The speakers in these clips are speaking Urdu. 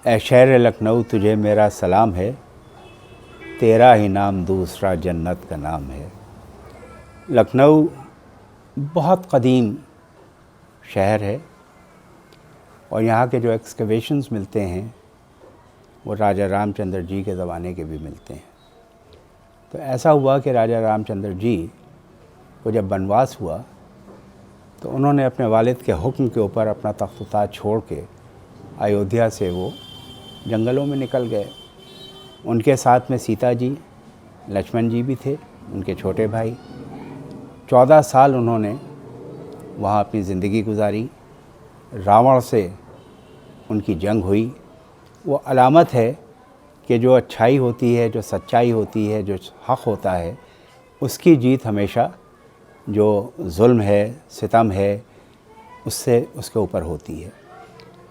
اے شہر لکھنؤ تجھے میرا سلام ہے، تیرا ہی نام دوسرا جنت کا نام ہے۔ لکھنؤ بہت قدیم شہر ہے اور یہاں کے جو ایکسکیویشنز ملتے ہیں وہ راجہ رام چندر جی کے زمانے کے بھی ملتے ہیں۔ تو ایسا ہوا کہ راجہ رام چندر جی کو جب بنواس ہوا تو انہوں نے اپنے والد کے حکم کے اوپر اپنا تخت و تاج چھوڑ کے ایودھیا سے وہ جنگلوں میں نکل گئے۔ ان کے ساتھ میں سیتا جی، لکشمن جی بھی تھے، ان کے چھوٹے بھائی۔ 14 سال انہوں نے وہاں اپنی زندگی گزاری۔ راون سے ان کی جنگ ہوئی۔ وہ علامت ہے کہ جو اچھائی ہوتی ہے، جو سچائی ہوتی ہے، جو حق ہوتا ہے، اس کی جیت ہمیشہ جو ظلم ہے، ستم ہے، اس کے اوپر ہوتی ہے۔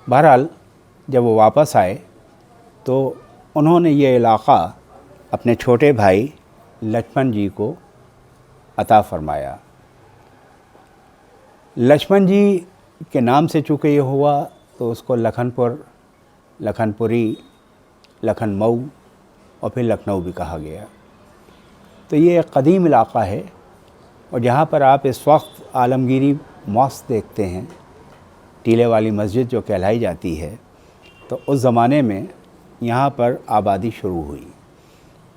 بہرحال جب وہ واپس آئے تو انہوں نے یہ علاقہ اپنے چھوٹے بھائی لکشمن جی کو عطا فرمایا۔ لکشمن جی کے نام سے چونکہ یہ ہوا تو اس کو لکھن پور، لکھن پوری، لکھن مئو اور پھر لکھنؤ بھی کہا گیا۔ تو یہ ایک قدیم علاقہ ہے اور جہاں پر آپ اس وقت عالمگیری ماسک دیکھتے ہیں، ٹیلے والی مسجد جو کہلائی جاتی ہے، تو اس زمانے میں یہاں پر آبادی شروع ہوئی،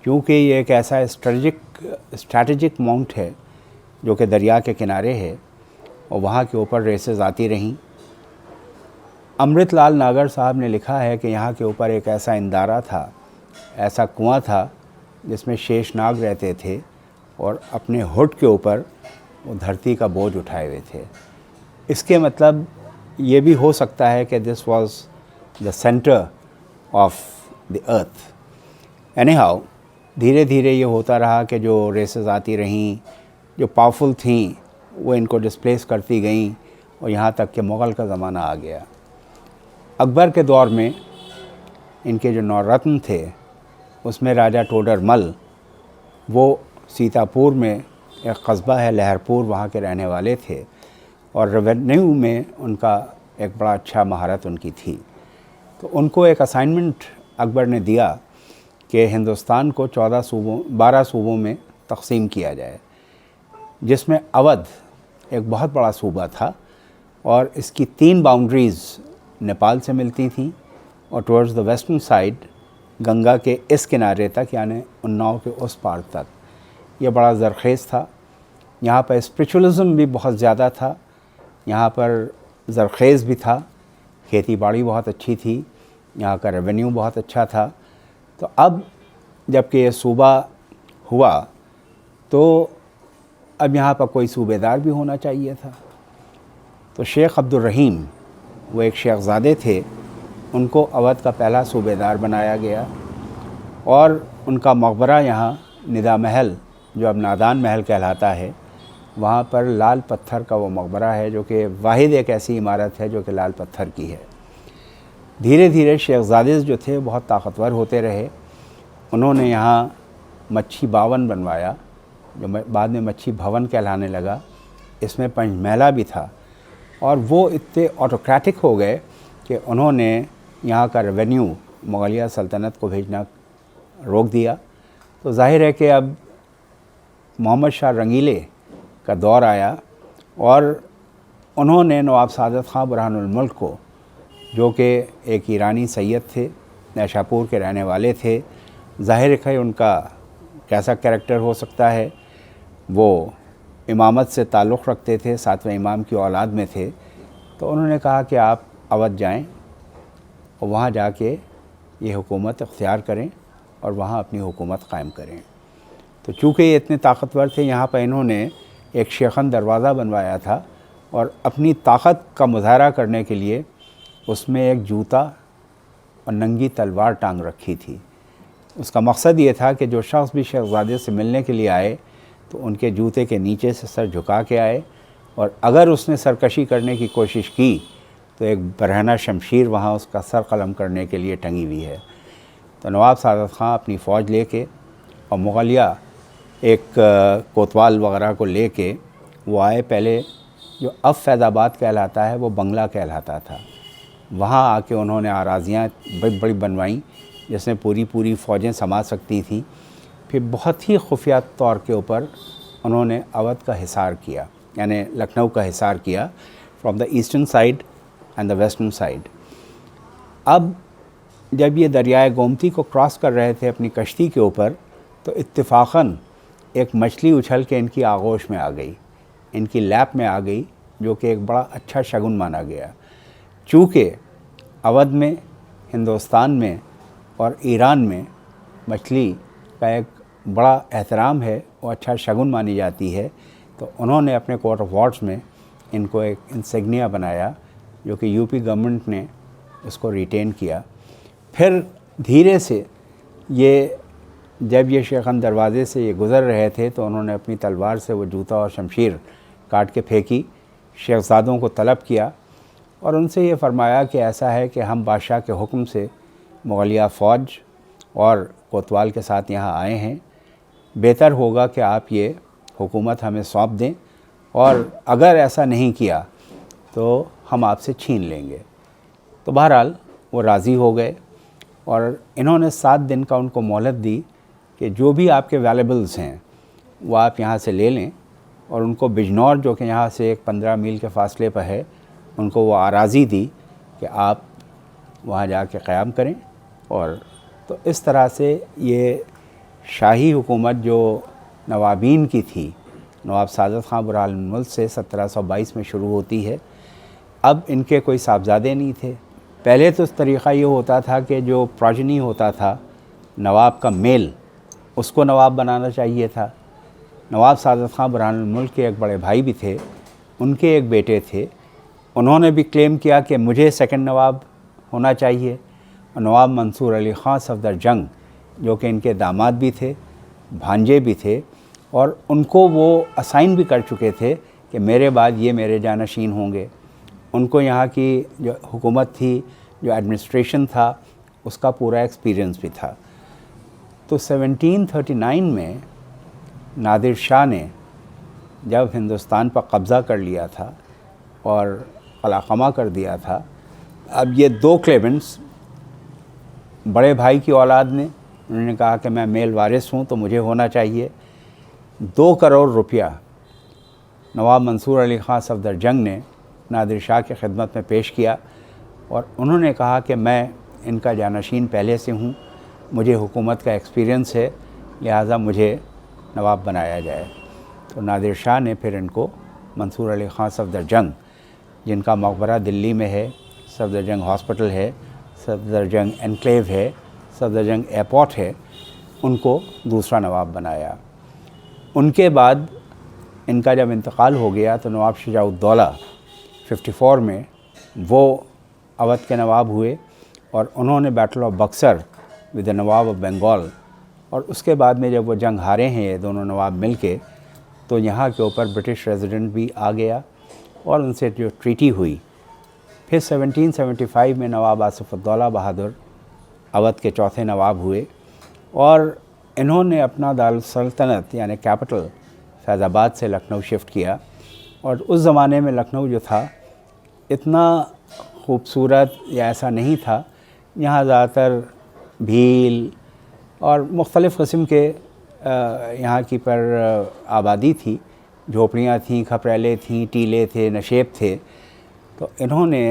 کیونکہ یہ ایک ایسا اسٹریٹجک ماؤنٹ ہے جو کہ دریا کے کنارے ہے اور وہاں کے اوپر ریسز آتی رہیں۔ امرت لال ناگر صاحب نے لکھا ہے کہ یہاں کے اوپر ایک ایسا اندارہ تھا، ایسا کنواں تھا جس میں شیش ناگ رہتے تھے اور اپنے ہڈ کے اوپر وہ دھرتی کا بوجھ اٹھائے ہوئے تھے۔ اس کے مطلب یہ بھی ہو سکتا ہے کہ this was the centre of the earth. Any how دھیرے دھیرے یہ ہوتا رہا کہ جو ریسز آتی رہیں، جو پاورفل تھیں وہ ان کو ڈسپلیس کرتی گئیں اور یہاں تک کہ مغل کا زمانہ آ گیا۔ اکبر کے دور میں ان کے جو نورتن تھے اس میں راجہ ٹوڈر مل، وہ سیتا پور میں ایک قصبہ ہے لہر پور، وہاں کے رہنے والے تھے اور ریونیو میں ان کا ایک بڑا اچھا مہارت ان کی تھی۔ تو ان کو ایک اسائنمنٹ اکبر نے دیا کہ ہندوستان کو 12 صوبوں میں تقسیم کیا جائے، جس میں اودھ ایک بہت بڑا صوبہ تھا اور اس کی 3 باؤنڈریز نیپال سے ملتی تھیں اور towards the western side Ganga کے اس کنارے تک، یعنی اناؤ کے اس پار تک یہ بڑا زرخیز تھا۔ یہاں پر اسپریچولزم بھی بہت زیادہ تھا، یہاں پر زرخیز بھی تھا، کھیتی باڑی بہت اچھی تھی، یہاں کا ریونیو بہت اچھا تھا۔ تو اب جب کہ یہ صوبہ ہوا تو اب یہاں پر کوئی صوبے دار بھی ہونا چاہیے تھا۔ تو شیخ عبد الرحیم، وہ ایک شیخ زادے تھے، ان کو اودھ کا پہلا صوبے دار بنایا گیا اور ان کا مقبرہ یہاں ندا محل، جو اب نادان محل کہلاتا ہے، وہاں پر لال پتھر کا وہ مقبرہ ہے جو کہ واحد ایک ایسی عمارت ہے جو کہ لال پتھر کی ہے۔ دھیرے دھیرے شیخ زادے جو تھے بہت طاقتور ہوتے رہے۔ انہوں نے یہاں مچھی باون بنوایا جو بعد میں مچھی بھون کہلانے لگا۔ اس میں پنچ محلہ بھی تھا اور وہ اتنے آٹوکریٹک ہو گئے کہ انہوں نے یہاں کا ریونیو مغلیہ سلطنت کو بھیجنا روک دیا۔ تو ظاہر ہے کہ اب محمد شاہ رنگیلے کا دور آیا اور انہوں نے نواب سعادت خان برہان الملک کو، جو کہ ایک ایرانی سید تھے، نیشاپور کے رہنے والے تھے، ظاہر ہے ان کا کیسا کریکٹر ہو سکتا ہے، وہ امامت سے تعلق رکھتے تھے، 7ویں امام کی اولاد میں تھے۔ تو انہوں نے کہا کہ آپ اودھ جائیں اور وہاں جا کے یہ حکومت اختیار کریں اور وہاں اپنی حکومت قائم کریں۔ تو چونکہ یہ اتنے طاقتور تھے، یہاں پہ انہوں نے ایک شیخن دروازہ بنوایا تھا اور اپنی طاقت کا مظاہرہ کرنے کے لیے اس میں ایک جوتا اور ننگی تلوار ٹانگ رکھی تھی۔ اس کا مقصد یہ تھا کہ جو شخص بھی شہزادے سے ملنے کے لیے آئے تو ان کے جوتے کے نیچے سے سر جھکا کے آئے اور اگر اس نے سرکشی کرنے کی کوشش کی تو ایک برہنہ شمشیر وہاں اس کا سر قلم کرنے کے لیے ٹنگی ہوئی ہے۔ تو نواب سعادت خان اپنی فوج لے کے اور مغلیہ ایک کوتوال وغیرہ کو لے کے وہ آئے۔ پہلے جو اب فیض آباد کہلاتا ہے وہ بنگلہ کہلاتا تھا، وہاں آ کے انہوں نے آراضیاں بڑی بڑی بنوائیں جس میں پوری فوجیں سما سکتی تھیں. پھر بہت ہی خفیہ طور کے اوپر انہوں نے اودھ کا حصار کیا، یعنی لکھنؤ کا حصار کیا from the eastern side and the western side. اب جب یہ دریائے گومتی کو کراس کر رہے تھے اپنی کشتی کے اوپر تو اتفاقاً ایک مچھلی اچھل کے ان کی آغوش میں آ گئی، ان کی لیپ میں آ گئی، جو کہ ایک بڑا اچھا شگن مانا گیا. چونکہ اودھ میں، ہندوستان میں اور ایران میں مچھلی کا ایک بڑا احترام ہے، وہ اچھا شگن مانی جاتی ہے، تو انہوں نے اپنے کوٹ آف وارڈز میں ان کو ایک انسیگنیا بنایا جو کہ یو پی گورنمنٹ نے اس کو ریٹین کیا. پھر دھیرے سے یہ جب یہ شیخان دروازے سے یہ گزر رہے تھے تو انہوں نے اپنی تلوار سے وہ جوتا اور شمشیر کاٹ کے پھینکی، شہزادوں کو طلب کیا اور ان سے یہ فرمایا کہ ایسا ہے کہ ہم بادشاہ کے حکم سے مغلیہ فوج اور کوتوال کے ساتھ یہاں آئے ہیں، بہتر ہوگا کہ آپ یہ حکومت ہمیں سونپ دیں، اور اگر ایسا نہیں کیا تو ہم آپ سے چھین لیں گے. تو بہرحال وہ راضی ہو گئے اور انہوں نے 7 دن کا ان کو مہلت دی کہ جو بھی آپ کے ویلیبلز ہیں وہ آپ یہاں سے لے لیں، اور ان کو بجنور جو کہ یہاں سے ایک 15 میل کے فاصلے پر ہے، ان کو وہ اراضی دی کہ آپ وہاں جا کے قیام کریں. اور تو اس طرح سے یہ شاہی حکومت جو نوابین کی تھی، نواب سعادت خان برحان الملک سے 1722 میں شروع ہوتی ہے. اب ان کے کوئی صاحبزادے نہیں تھے. پہلے تو اس طریقہ یہ ہوتا تھا کہ جو پروجنی ہوتا تھا نواب کا میل، اس کو نواب بنانا چاہیے تھا. نواب سعادت خان برحان الملک کے ایک بڑے بھائی بھی تھے، ان کے ایک بیٹے تھے، انہوں نے بھی کلیم کیا کہ مجھے سیکنڈ نواب ہونا چاہیے. اور نواب منصور علی خان صفدر جنگ جو کہ ان کے داماد بھی تھے، بھانجے بھی تھے، اور ان کو وہ اسائن بھی کر چکے تھے کہ میرے بعد یہ میرے جانشین ہوں گے. ان کو یہاں کی جو حکومت تھی، جو ایڈمنسٹریشن تھا، اس کا پورا ایکسپیرینس بھی تھا. تو 1739 میں نادر شاہ نے جب ہندوستان پر قبضہ کر لیا تھا اور قلعہ قمع کر دیا تھا، اب یہ 2 کلیمنٹس، بڑے بھائی کی اولاد نے، انہوں نے کہا کہ میں میل وارث ہوں تو مجھے ہونا چاہیے. 2 کروڑ روپیہ نواب منصور علی خان صفدر جنگ نے نادر شاہ کی خدمت میں پیش کیا اور انہوں نے کہا کہ میں ان کا جانشین پہلے سے ہوں، مجھے حکومت کا ایکسپیرینس ہے، لہٰذا مجھے نواب بنایا جائے. تو نادر شاہ نے پھر ان کو منصور علی خان صفدر جنگ، جن کا مقبرہ دلی میں ہے، صفدر جنگ ہاسپٹل ہے، صفدر جنگ انکلیو ہے، صفدر جنگ ایئرپورٹ ہے، ان کو دوسرا نواب بنایا. ان کے بعد ان کا جب انتقال ہو گیا تو نواب شجاع الدولہ 54 میں وہ اودھ کے نواب ہوئے، اور انہوں نے battle of Buxar with the Nawab of Bengal, اور اس کے بعد میں جب وہ جنگ ہارے ہیں یہ دونوں نواب مل کے، تو یہاں کے اوپر برٹش ریزیڈنٹ بھی آ گیا اور ان سے جو ٹریٹی ہوئی. پھر 1775 میں نواب آصف الدولہ بہادر اودھ کے چوتھے نواب ہوئے، اور انہوں نے اپنا دارالسلطنت یعنی کیپٹل فیض آباد سے لکھنؤ شفٹ کیا. اور اس زمانے میں لکھنؤ جو تھا اتنا خوبصورت یا ایسا نہیں تھا، یہاں زیادہ تر بھیل اور مختلف قسم کے یہاں کی پر آبادی تھی، جھوپڑیاں تھیں، کھپریلے تھیں، ٹیلے تھے، نشیب تھے. تو انہوں نے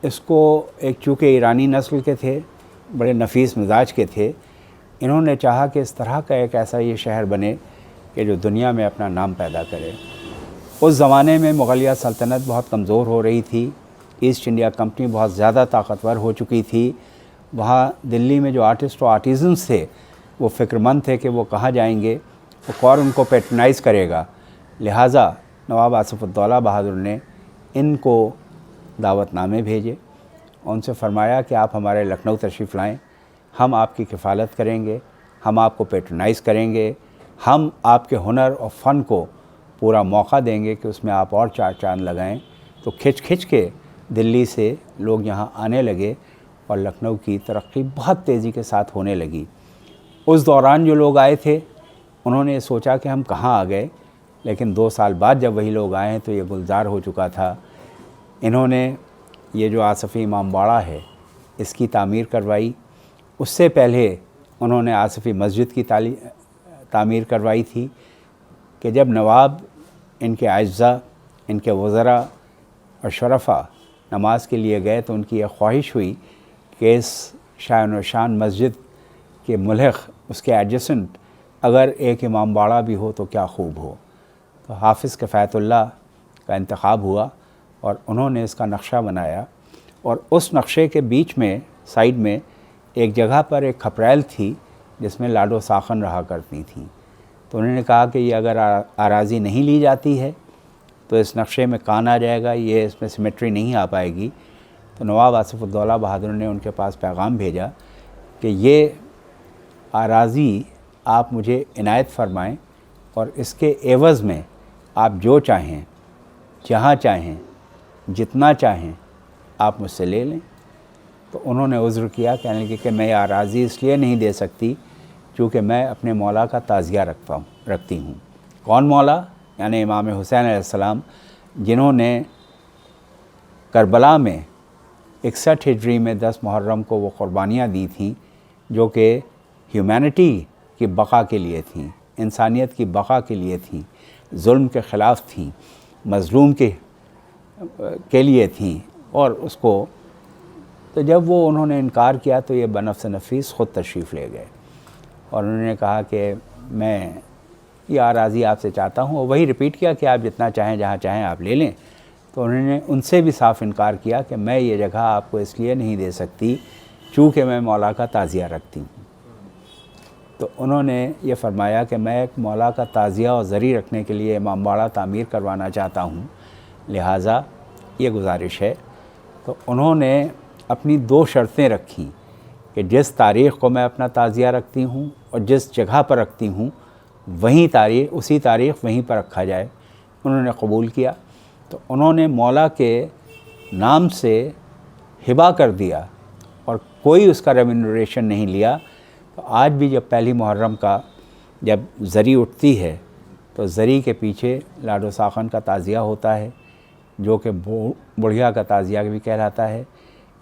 اس کو ایک چونکہ ایرانی نسل کے تھے، بڑے نفیس مزاج کے تھے، انہوں نے چاہا کہ اس طرح کا ایک ایسا یہ شہر بنے کہ جو دنیا میں اپنا نام پیدا کرے. اس زمانے میں مغلیہ سلطنت بہت کمزور ہو رہی تھی، ایسٹ انڈیا کمپنی بہت زیادہ طاقتور ہو چکی تھی. وہاں دلی میں جو آرٹسٹ و آرٹیزنس تھے وہ فکر مند تھے کہ وہ کہاں جائیں گے، وہ کون ان کو پیٹرنائز کرے گا. لہٰذا نواب آصف الدولہ بہادر نے ان کو دعوت نامے بھیجے، ان سے فرمایا کہ آپ ہمارے لکھنؤ تشریف لائیں، ہم آپ کی کفالت کریں گے، ہم آپ کو پیٹرنائز کریں گے، ہم آپ کے ہنر اور فن کو پورا موقع دیں گے کہ اس میں آپ اور 4 چاند لگائیں. تو کھچ کے دلی سے لوگ یہاں آنے لگے اور لکھنؤ کی ترقی بہت تیزی کے ساتھ ہونے لگی. اس دوران جو لوگ آئے تھے انہوں نے سوچا کہ ہم کہاں آ گئے، لیکن 2 سال بعد جب وہی لوگ آئے ہیں تو یہ گلزار ہو چکا تھا. انہوں نے یہ جو آصفی امام باڑہ ہے اس کی تعمیر کروائی. اس سے پہلے انہوں نے آصفی مسجد کی تعمیر کروائی تھی کہ جب نواب، ان کے اعزاء، ان کے وزراء اور شرفاء نماز کے لیے گئے تو ان کی یہ خواہش ہوئی کہ اس شان و شان مسجد کے ملحق، اس کے ایڈجسنٹ اگر ایک امام باڑہ بھی ہو تو کیا خوب ہو. تو حافظ کفایت اللہ کا انتخاب ہوا اور انہوں نے اس کا نقشہ بنایا، اور اس نقشے کے بیچ میں سائیڈ میں ایک جگہ پر ایک کھپریل تھی جس میں لاڈو ساخن رہا کرتی تھیں. تو انہوں نے کہا کہ یہ اگر اراضی نہیں لی جاتی ہے تو اس نقشے میں کان آ جائے گا، یہ اس میں سیمیٹری نہیں آ پائے گی. تو نواب آصف الدولہ بہادر نے ان کے پاس پیغام بھیجا کہ یہ اراضی آپ مجھے عنایت فرمائیں اور اس کے عوض میں آپ جو چاہیں، جہاں چاہیں، جتنا چاہیں آپ مجھ سے لے لیں. تو انہوں نے عذر کیا، کہنے لگے کہ میں یہ اراضی اس لیے نہیں دے سکتی چونکہ میں اپنے مولا کا تعزیہ رکھتی ہوں. کون مولا؟ یعنی امام حسین علیہ السلام، جنہوں نے کربلا میں 61 ہجری میں 10 محرم کو وہ قربانیاں دی تھیں جو کہ ہیومینٹی کی بقا کے لیے تھیں، انسانیت کی بقا کے لیے تھیں، ظلم کے خلاف تھیں، مظلوم کے لیے تھیں. اور اس کو تو جب وہ انہوں نے انکار کیا تو یہ بنفس نفیس خود تشریف لے گئے اور انہوں نے کہا کہ میں یہ اراضی آپ سے چاہتا ہوں، اور وہی ریپیٹ کیا کہ آپ جتنا چاہیں، جہاں چاہیں آپ لے لیں. تو انہوں نے ان سے بھی صاف انکار کیا کہ میں یہ جگہ آپ کو اس لیے نہیں دے سکتی چونکہ میں مولا کا تعزیہ رکھتی ہوں. تو انہوں نے یہ فرمایا کہ میں ایک مولا کا تعزیہ اور زری رکھنے کے لیے امام باڑہ تعمیر کروانا چاہتا ہوں، لہٰذا یہ گزارش ہے. تو انہوں نے اپنی 2 شرطیں رکھیں کہ جس تاریخ کو میں اپنا تعزیہ رکھتی ہوں اور جس جگہ پر رکھتی ہوں اسی تاریخ وہیں پر رکھا جائے. انہوں نے قبول کیا. تو انہوں نے مولا کے نام سے ہبہ کر دیا اور کوئی اس کا ریمونریشن نہیں لیا. تو آج بھی جب پہلی محرم کا جب زری اٹھتی ہے تو زری کے پیچھے لاڈو ساخن کا تعزیہ ہوتا ہے جو کہ بڑھیا کا تعزیہ بھی کہلاتا ہے.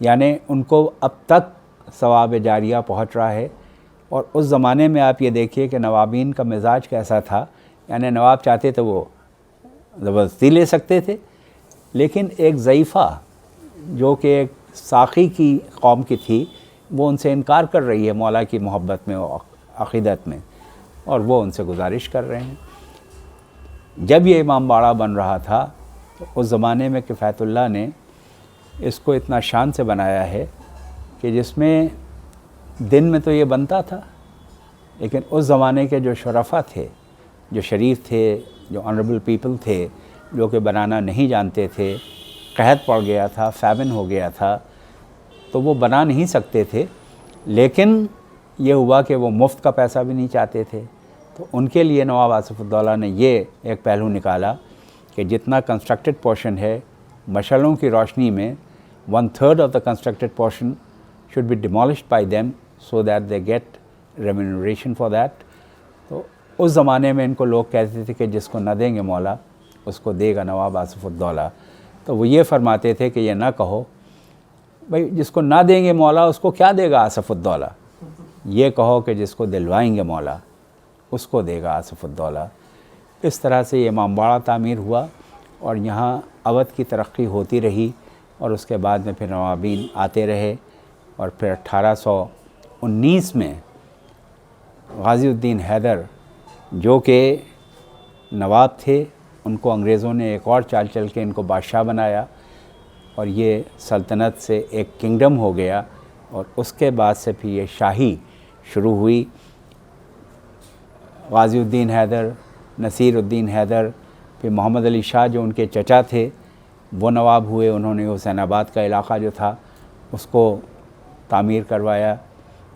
یعنی ان کو اب تک ثواب جاریہ پہنچ رہا ہے. اور اس زمانے میں آپ یہ دیکھیے کہ نوابین کا مزاج کیسا تھا. یعنی نواب چاہتے تو وہ زبردستی لے سکتے تھے، لیکن ایک ضعیفہ جو کہ ایک ساقی کی قوم کی تھی وہ ان سے انکار کر رہی ہے مولا کی محبت میں اور عقیدت میں، اور وہ ان سے گزارش کر رہے ہیں. جب یہ امام باڑہ بن رہا تھا تو اس زمانے میں کفایت اللہ نے اس کو اتنا شان سے بنایا ہے کہ جس میں دن میں تو یہ بنتا تھا، لیکن اس زمانے کے جو شرفاء تھے، جو شریف تھے، جو آنریبل پیپل تھے، جو کہ بنانا نہیں جانتے تھے، قحط پڑ گیا تھا، فیمن ہو گیا تھا، تو وہ بنا نہیں سکتے تھے. لیکن یہ ہوا کہ وہ مفت کا پیسہ بھی نہیں چاہتے تھے. تو ان کے لیے نواب آصف الدولہ نے یہ ایک پہلو نکالا کہ جتنا کنسٹرکٹڈ پورشن ہے مشعلوں کی روشنی میں 1/3 of the constructed portion should be demolished by them so that they get remuneration for that. تو اس زمانے میں ان کو لوگ کہتے تھے کہ جس کو نہ دیں گے مولا اس کو دے گا نواب آصف الدولہ. تو وہ یہ فرماتے تھے کہ یہ نہ کہو بھئی جس کو نہ دیں گے مولا اس کو کیا دے گا آصف الدولہ، یہ کہو کہ جس کو دلوائیں گے مولا اس کو دے گا آصف الدولہ. اس طرح سے یہ امام باڑہ تعمیر ہوا اور یہاں اودھ کی ترقی ہوتی رہی، اور اس کے بعد میں پھر نوابین آتے رہے. اور پھر 1819 میں غازی الدین حیدر جو کہ نواب تھے ان کو انگریزوں نے ایک اور چال چل کے ان کو بادشاہ بنایا اور یہ سلطنت سے ایک کنگڈم ہو گیا. اور اس کے بعد سے پھر یہ شاہی شروع ہوئی. غازی الدین حیدر، نصیر الدین حیدر، پھر محمد علی شاہ جو ان کے چچا تھے وہ نواب ہوئے. انہوں نے حسین آباد کا علاقہ جو تھا اس کو تعمیر کروایا،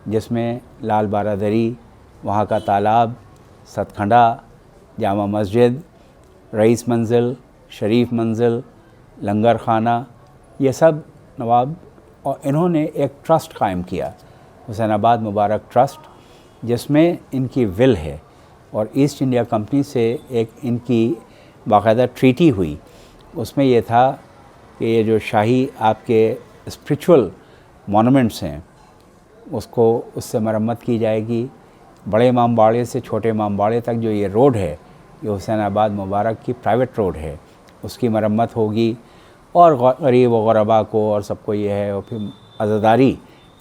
جس میں لال بارادری، وہاں کا تالاب، ستکھنڈا، جامع مسجد، رئیس منزل، شریف منزل، لنگر خانہ، یہ سب نواب. اور انہوں نے ایک ٹرسٹ قائم کیا، حسین آباد مبارک ٹرسٹ، جس میں ان کی ول ہے اور ایسٹ انڈیا کمپنی سے ایک ان کی باقاعدہ ٹریٹی ہوئی. اس میں یہ تھا کہ یہ جو شاہی آپ کے اسپریچول مونومنٹس ہیں اس کو اس سے مرمت کی جائے گی. بڑے امام باڑے سے چھوٹے امام باڑے تک جو یہ روڈ ہے یہ حسین آباد مبارک کی پرائیویٹ روڈ ہے, اس کی مرمت ہوگی. اور غریب و غربا کو اور سب کو یہ ہے, اور پھر عزاداری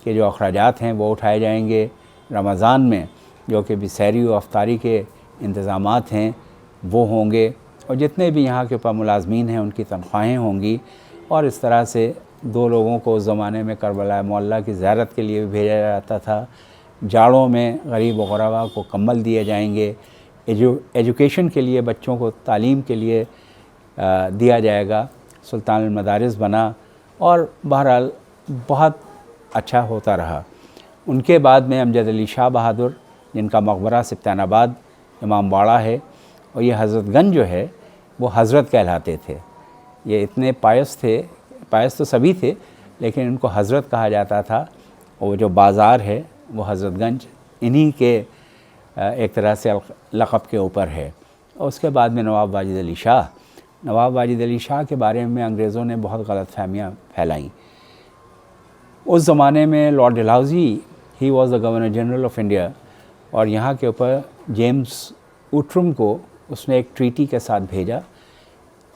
کے جو اخراجات ہیں وہ اٹھائے جائیں گے. رمضان میں جو کہ بھی سحری و افطاری کے انتظامات ہیں وہ ہوں گے, اور جتنے بھی یہاں کے اوپر ملازمین ہیں ان کی تنخواہیں ہوں گی. اور اس طرح سے 2 لوگوں کو اس زمانے میں کربلا معلیٰ کی زیارت کے لیے بھی بھیجا جاتا تھا. جاڑوں میں غریب و غربا کو کمبل دیے جائیں گے. ایجوکیشن کے لیے بچوں کو تعلیم کے لیے دیا جائے گا. سلطان المدارس بنا اور بہرحال بہت اچھا ہوتا رہا. ان کے بعد میں امجد علی شاہ بہادر جن کا مقبرہ سبطان آباد امام باڑہ ہے, اور یہ حضرت گنج جو ہے وہ حضرت کہلاتے تھے. یہ اتنے پائس تھے, پائس تو سبھی تھے لیکن ان کو حضرت کہا جاتا تھا. اور جو بازار ہے وہ حضرت گنج انہی کے ایک طرح سے لقب کے اوپر ہے. اور اس کے بعد میں نواب واجد علی شاہ. نواب واجد علی شاہ کے بارے میں انگریزوں نے بہت غلط فہمیاں پھیلائیں. اس زمانے میں Lord Dalhousie he was the governor general of India, اور یہاں کے اوپر جیمز اوٹرم کو اس نے ایک ٹریٹی کے ساتھ بھیجا,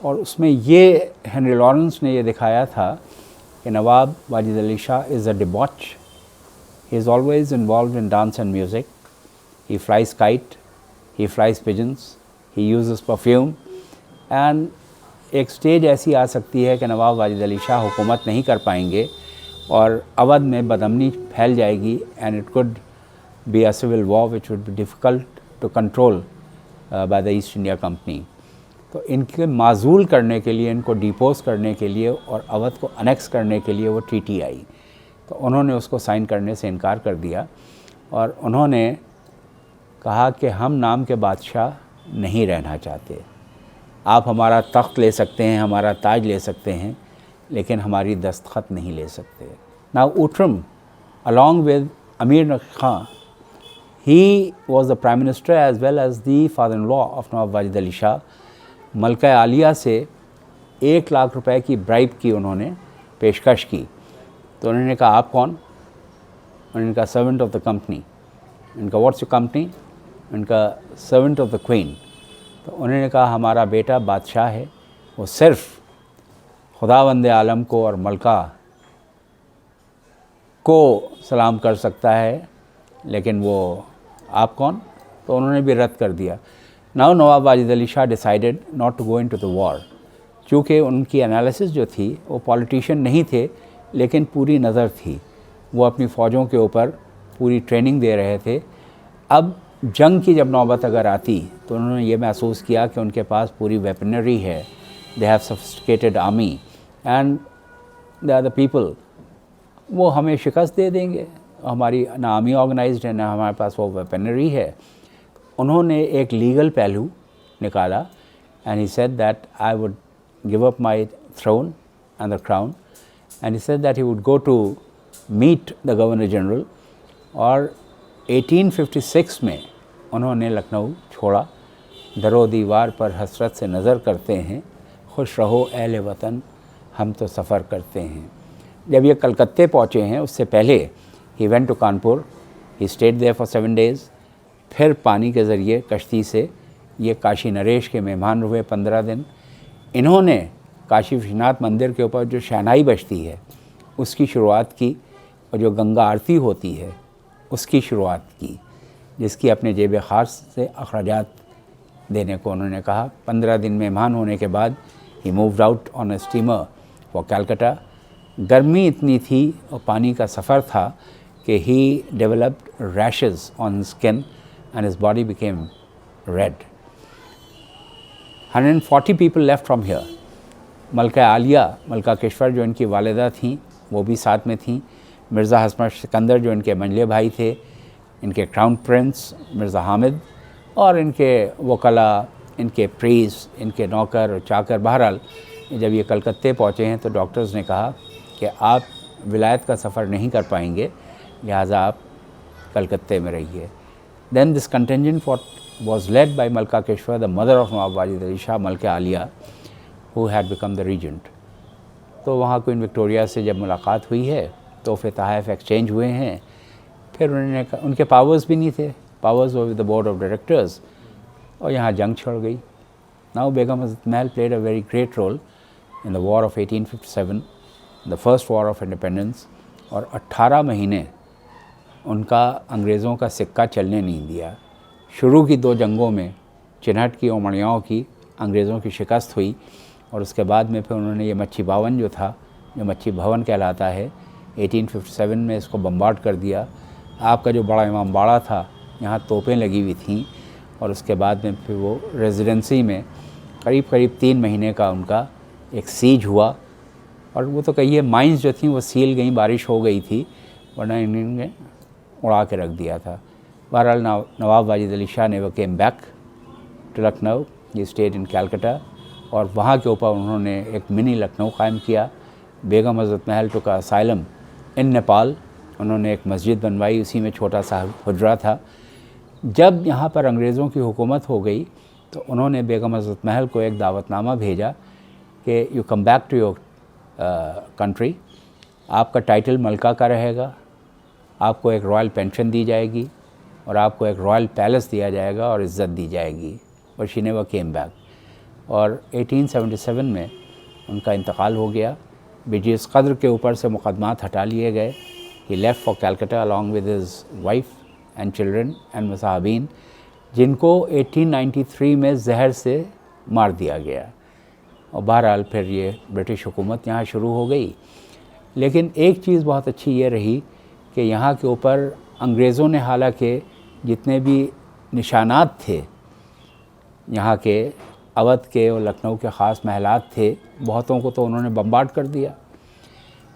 اور اس میں یہ ہنری لارنس نے یہ دکھایا تھا کہ Nawab Wajid Ali Shah is a debauch. He is always involved in dance and music. He flies kite, he flies pigeons, he uses perfume. And ایک سٹیج ایسی آ سکتی ہے کہ نواب واجد علی شاہ حکومت نہیں کر پائیں گے اور اودھ میں بدامنی پھیل جائے گی, and it could be a civil war which would be difficult to control by the East India Company. تو ان کے معزول کرنے کے لیے, ان کو ڈیپوز کرنے کے لیے اور اودھ کو انیکس کرنے کے لیے وہ ٹریٹی آئی. تو انہوں نے اس کو سائن کرنے سے انکار کر دیا, اور انہوں نے کہا کہ ہم نام کے بادشاہ نہیں رہنا چاہتے. آپ ہمارا تخت لے سکتے ہیں, ہمارا تاج لے سکتے ہیں, لیکن ہماری دستخط نہیں لے سکتے. Now Outram, along with Amir Nakshi Khan, he was the Prime Minister as well as the father-in-law of Nawab Wajid Ali Shah. ملکہ عالیہ سے 1 لاکھ روپے کی برائب کی انہوں نے پیشکش کی. تو انہوں نے کہا آپ کون؟ انہوں نے کہا سرونٹ آف دا کمپنی. ان کا واٹس یور کمپنی؟ ان کا سرونٹ آف دا کوئین. تو انہوں نے کہا ہمارا بیٹا بادشاہ ہے, وہ صرف خداوند عالم کو اور ملکہ کو سلام کر سکتا ہے, لیکن وہ آپ کون؟ تو انہوں نے بھی رد کر دیا. Now Nawab Wajid Ali Shah decided not to go into the war. چونکہ ان کی انالیسس جو تھی وہ پولیٹیشین نہیں تھے لیکن پوری نظر تھی, وہ اپنی فوجوں کے اوپر پوری ٹریننگ دے رہے تھے. اب جنگ کی جب نوبت اگر آتی تو انہوں نے یہ محسوس کیا کہ ان کے پاس پوری ویپنری ہے, they have sophisticated army and they are the people, وہ ہمیں شکست دے دیں گے. ہماری نہ آرمی آرگنائزڈ ہے نہ ہمارے پاس وہ ویپنری ہے. انہوں نے ایک لیگل پہلو نکالا, and he said that I would give up my throne and the crown, and he said that he would go to meet the governor general. اور 1856 میں انہوں نے لکھنؤ چھوڑا. در و دیوار پر حسرت سے نظر کرتے ہیں, خوش رہو اہل وطن ہم تو سفر کرتے ہیں. جب یہ کلکتے پہنچے ہیں اس سے پہلے he went to Kanpur, he stayed there for 7 days. پھر پانی کے ذریعے کشتی سے یہ کاشی نریش کے مہمان ہوئے 15 دن. انہوں نے کاشی وشناتھ مندر کے اوپر جو شہنائی بجتی ہے اس کی شروعات کی, اور جو گنگا آرتی ہوتی ہے اس کی شروعات کی, جس کی اپنے جیب خاص سے اخراجات دینے کو انہوں نے کہا. 15 دن مہمان ہونے کے بعد he moved out on a steamer for Calcutta. گرمی اتنی تھی اور پانی کا سفر تھا کہ he developed rashes on skin and his body became red. 140 people left from here. Malika Alia, Malika Kishwar جو ان کی والدہ تھیں وہ بھی ساتھ میں تھیں. مرزا حسمت سکندر جو ان کے منجلے بھائی تھے, ان کے کراؤن پرنس مرزا حامد, اور ان کے وکلاء, ان کے پریس, ان کے نوکر اور چاکر. بہرحال جب یہ کلکتے پہنچے ہیں تو ڈاکٹرز نے کہا کہ آپ ولایت کا سفر نہیں کر پائیں گے, لہٰذا آپ کلکتے میں رہیے. Then this contingent was led by Malika Kishwar, the mother of Nawab Wajid Ali Shah, Malika Alia, who had become the regent. تو وہاں کوئین وکٹوریہ سے جب ملاقات ہوئی ہے تحفے تحائف ایکسچینج ہوئے ہیں. پھر انہوں نے ان کے پاورز بھی نہیں تھے, powers with the board of directors, اور یہاں جنگ چھڑ گئی. Now Begum Hazrat Mahal played a very great role in the war of 1857, the first war of independence, اور 18 مہینے ان کا انگریزوں کا سکہ چلنے نہیں دیا. شروع کی 2 جنگوں میں چنہٹ کی اور مڑیاؤں کی انگریزوں کی شکست ہوئی, اور اس کے بعد میں پھر انہوں نے یہ مچھی باون جو تھا, جو مچھی بھون کہلاتا ہے, 1857 میں اس کو بمبارڈ کر دیا. آپ کا جو بڑا امام باڑہ تھا یہاں توپیں لگی ہوئی تھیں, اور اس کے بعد میں پھر وہ ریزیڈنسی میں قریب 3 مہینے کا ان کا ایک سیج ہوا, اور وہ تو کہیے مائنز جو تھیں وہ سیل گئیں, بارش ہو گئی تھی, ورنہ انہوں نے اڑا کے رکھ دیا تھا. بہرحال Nawab Wajid Ali Shah never came back to Lucknow, یہ اسٹیٹ ان کیلکٹا, اور وہاں کے اوپر انہوں نے ایک منی لکھنؤ قائم کیا. بیگم حضرت محل ٹو کا اسائلم ان نیپال, انہوں نے ایک مسجد بنوائی, اسی میں چھوٹا سا حجرہ تھا. جب یہاں پر انگریزوں کی حکومت ہو گئی تو انہوں نے بیگم حضرت محل کو ایک دعوت نامہ بھیجا کہ you come back to your country, آپ کا ٹائٹل ملکہ کا رہے گا, آپ کو ایک رائل پینشن دی جائے گی, اور آپ کو ایک رائل پیلس دیا جائے گا اور عزت دی جائے گی. اور شی نیور کیم بیک. اور 1877 میں ان کا انتقال ہو گیا. برجس قدر کے اوپر سے مقدمات ہٹا لیے گئے. He left for Calcutta along with his wife and children and مصاحبین, جن کو 1893 میں زہر سے مار دیا گیا. اور بہرحال پھر یہ برٹش حکومت یہاں شروع ہو گئی. لیکن ایک چیز بہت اچھی یہ رہی کہ یہاں کے اوپر انگریزوں نے حالانکہ جتنے بھی نشانات تھے یہاں کے اودھ کے اور لکھنؤ کے خاص محلات تھے, بہتوں کو تو انہوں نے بمبارڈ کر دیا,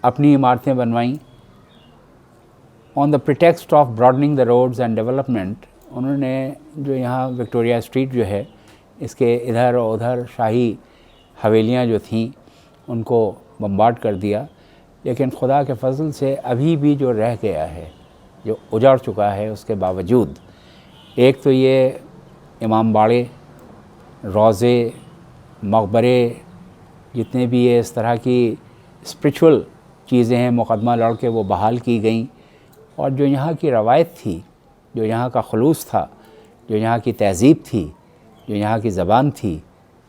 اپنی عمارتیں بنوائیں. On the pretext of broadening the roads and development, انہوں نے جو یہاں وکٹوریہ اسٹریٹ جو ہے اس کے ادھر اور ادھر شاہی حویلیاں جو تھیں ان کو بمبارڈ کر دیا. لیکن خدا کے فضل سے ابھی بھی جو رہ گیا ہے, جو اجڑ چکا ہے, اس کے باوجود ایک تو یہ امام باڑے, روضے, مقبرے, جتنے بھی یہ اس طرح کی اسپریچول چیزیں ہیں مقدمہ لڑ کے وہ بحال کی گئیں. اور جو یہاں کی روایت تھی, جو یہاں کا خلوص تھا, جو یہاں کی تہذیب تھی, جو یہاں کی زبان تھی,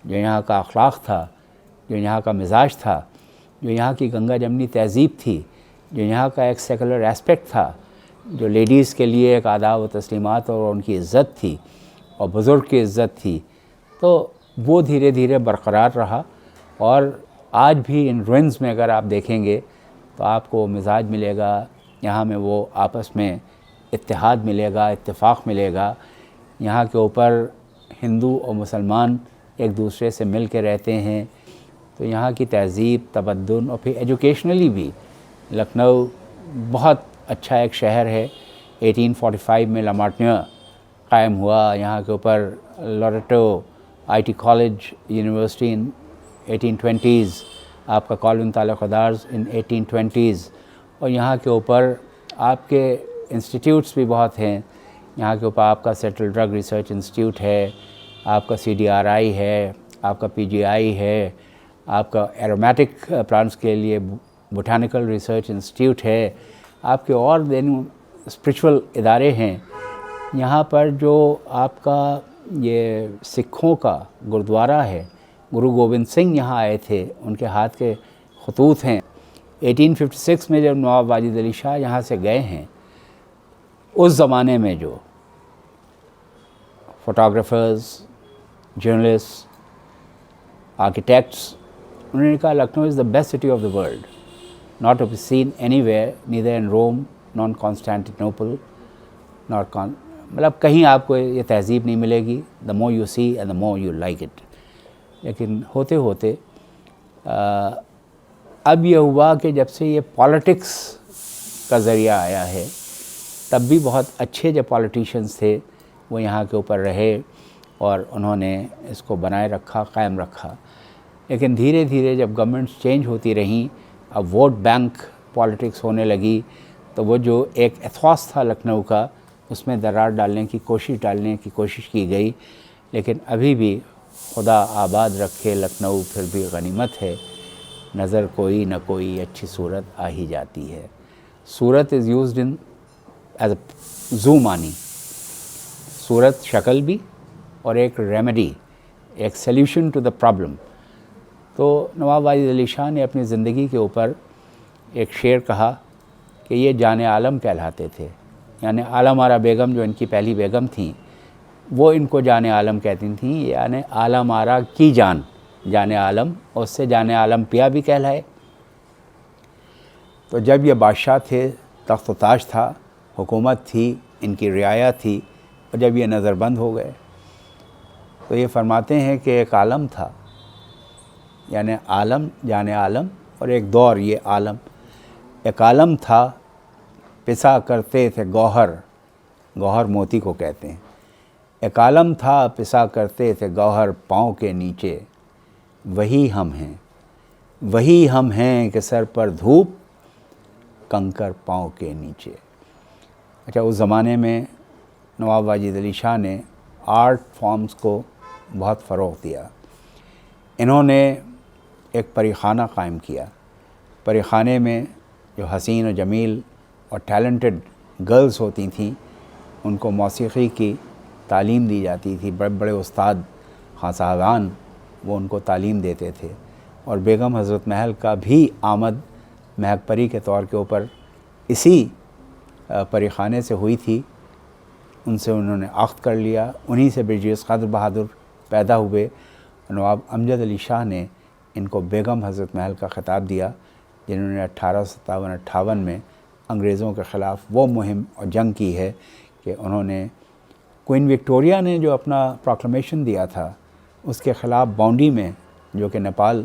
جو یہاں کا اخلاق تھا, جو یہاں کا مزاج تھا, جو یہاں کی گنگا جمنی تہذیب تھی, جو یہاں کا ایک سیکولر ایسپیکٹ تھا, جو لیڈیز کے لیے ایک آداب و تسلیمات اور ان کی عزت تھی اور بزرگ کی عزت تھی, تو وہ دھیرے دھیرے برقرار رہا. اور آج بھی ان روئنز میں اگر آپ دیکھیں گے تو آپ کو مزاج ملے گا, یہاں میں وہ آپس میں اتحاد ملے گا, اتفاق ملے گا. یہاں کے اوپر ہندو اور مسلمان ایک دوسرے سے مل کے رہتے ہیں. تو یہاں کی تہذیب, تمدن اور پھر ایجوکیشنلی بھی لکھنؤ بہت اچھا ایک شہر ہے. 1845 میں لامارٹنیا قائم ہوا. یہاں کے اوپر Loreto I T college university in 1820s, آپ کا کالون تعلق دارز ان 1820s. اور یہاں کے اوپر آپ کے انسٹیٹیوٹس بھی بہت ہیں. یہاں کے اوپر آپ کا سینٹرل ڈرگ ریسرچ انسٹیٹیوٹ ہے, آپ کا CDRI ہے, آپ کا PGI ہے, آپ کا ایرومیٹک پلانٹس کے لیے بوٹانیکل ریسرچ انسٹیٹیوٹ ہے, آپ کے اور دین اسپریچول ادارے ہیں. یہاں پر جو آپ کا یہ سکھوں کا گرودوارہ ہے, گرو گوبند سنگھ یہاں آئے تھے, ان کے ہاتھ کے خطوط ہیں. 1856 میں جب نواب واجد علی شاہ یہاں سے گئے ہیں, اس زمانے میں جو فوٹوگرافرز, جرنلسٹ, آرکیٹیکٹس, انہوں نے کہا Lucknow is the best city of the world, not to be seen anywhere, neither in Rome, nor Constantinople, مطلب کہیں آپ کو یہ تہذیب نہیں ملے گی. the more you see and the more you like it. لیکن ہوتے ہوتے اب یہ ہوا کہ جب سے یہ پالیٹکس کا ذریعہ آیا ہے, تب بھی بہت اچھے جو پالیٹیشنز تھے وہ یہاں کے اوپر رہے اور انہوں نے اس کو بنائے رکھا, قائم رکھا. لیکن دھیرے دھیرے جب گورنمنٹس چینج ہوتی رہیں, اب ووٹ بینک پالیٹکس ہونے لگی, تو وہ جو ایک ایتھوس تھا لکھنؤ کا, اس میں درار ڈالنے کی کوشش کی گئی. لیکن ابھی بھی خدا آباد رکھے لکھنؤ پھر بھی غنیمت ہے. نظر کوئی نہ کوئی اچھی صورت آ ہی جاتی ہے. صورت is used in as a زو معنی. صورت شکل بھی اور ایک ریمیڈی، ایک سلیوشن ٹو دا پرابلم. تو نواب واجد علی شاہ نے اپنی زندگی کے اوپر ایک شعر کہا کہ یہ جان عالم کہلاتے تھے. یعنی عالم آرا بیگم جو ان کی پہلی بیگم تھیں وہ ان کو جان عالم کہتی تھیں. یعنی عالم آرا کی جان عالم، اور اس سے جان عالم پیا بھی کہلائے. تو جب یہ بادشاہ تھے، تخت و تاج تھا، حکومت تھی، ان کی رعایا تھی، اور جب یہ نظر بند ہو گئے تو یہ فرماتے ہیں کہ ایک عالم تھا. یعنی عالم، جان عالم، اور ایک دور یہ عالم. ایک عالم تھا پسا کرتے تھے گوہر، گوہر موتی کو کہتے ہیں. ایک عالم تھا پسا کرتے تھے گوہر پاؤں کے نیچے. وہی ہم ہیں، وہی ہم ہیں کہ سر پر دھوپ، کنکر پاؤں کے نیچے. اچھا، اس زمانے میں نواب واجد علی شاہ نے آرٹ فارمز کو بہت فروغ دیا. انہوں نے ایک پری خانہ قائم کیا. پری خانے میں جو حسین و جمیل اور ٹیلنٹڈ گرلز ہوتی تھیں ان کو موسیقی کی تعلیم دی جاتی تھی. بڑے بڑے استاد خاں صاحبان وہ ان کو تعلیم دیتے تھے. اور بیگم حضرت محل کا بھی آمد مہک پری کے طور کے اوپر اسی پری خانے سے ہوئی تھی. ان سے انہوں نے عقد کر لیا. انہی سے برجیز قدر بہادر پیدا ہوئے. نواب امجد علی شاہ نے ان کو بیگم حضرت محل کا خطاب دیا، جنہوں نے 1857-58 میں انگریزوں کے خلاف وہ مہم اور جنگ کی ہے کہ انہوں نے کوئن وکٹوریہ نے جو اپنا پروکلمیشن دیا تھا اس کے خلاف باؤنڈی میں، جو کہ نیپال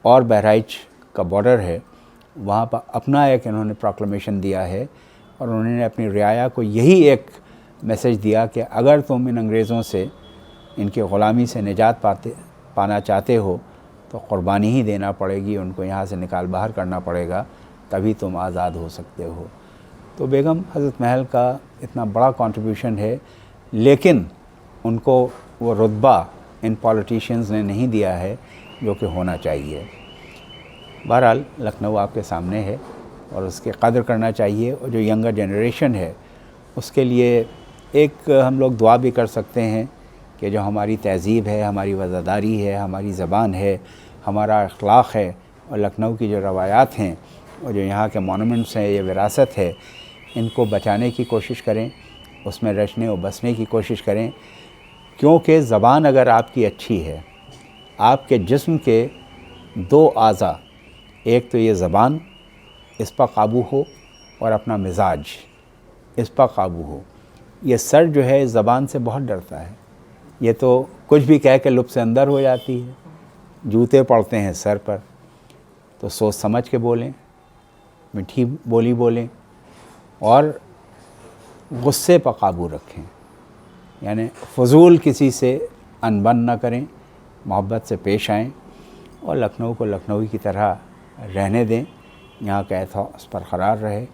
اور بہرائچ کا بارڈر ہے، وہاں پر اپنا ایک انہوں نے پروکلمیشن دیا ہے. اور انہوں نے اپنی رعایا کو یہی ایک میسج دیا کہ اگر تم ان انگریزوں سے، ان کی غلامی سے نجات پانا چاہتے ہو تو قربانی ہی دینا پڑے گی، ان کو یہاں سے نکال باہر کرنا پڑے گا، تبھی تم آزاد ہو سکتے ہو. تو بیگم حضرت محل کا اتنا بڑا کنٹریبیوشن ہے، لیکن ان کو وہ رتبہ ان پولیٹیشینز نے نہیں دیا ہے جو کہ ہونا چاہیے. بہرحال لکھنؤ آپ کے سامنے ہے اور اس کی قدر کرنا چاہیے. اور جو ینگر جنریشن ہے اس کے لیے ایک ہم لوگ دعا بھی کر سکتے ہیں کہ جو ہماری تہذیب ہے، ہماری وزاداری ہے، ہماری زبان ہے، ہمارا اخلاق ہے، اور لکھنؤ کی جو روایات ہیں اور جو یہاں کے مونومنٹس ہیں، یہ وراثت ہے، ان کو بچانے کی کوشش کریں، اس میں رچنے و بسنے کی کوشش کریں. کیونکہ زبان اگر آپ کی اچھی ہے، آپ کے جسم کے 2 اعضاء، ایک تو یہ زبان، اس پر قابو ہو، اور اپنا مزاج اس پر قابو ہو. یہ سر جو ہے زبان سے بہت ڈرتا ہے، یہ تو کچھ بھی کہہ کے لب سے اندر ہو جاتی ہے. جوتے پڑتے ہیں سر پر، تو سوچ سمجھ کے بولیں، میٹھی بولی بولیں، اور غصے پر قابو رکھیں. یعنی فضول کسی سے انبن نہ کریں، محبت سے پیش آئیں، اور لکھنؤ کو لکھنؤی کی طرح رہنے دیں، یہاں کا ایتھوس برقرار رہے.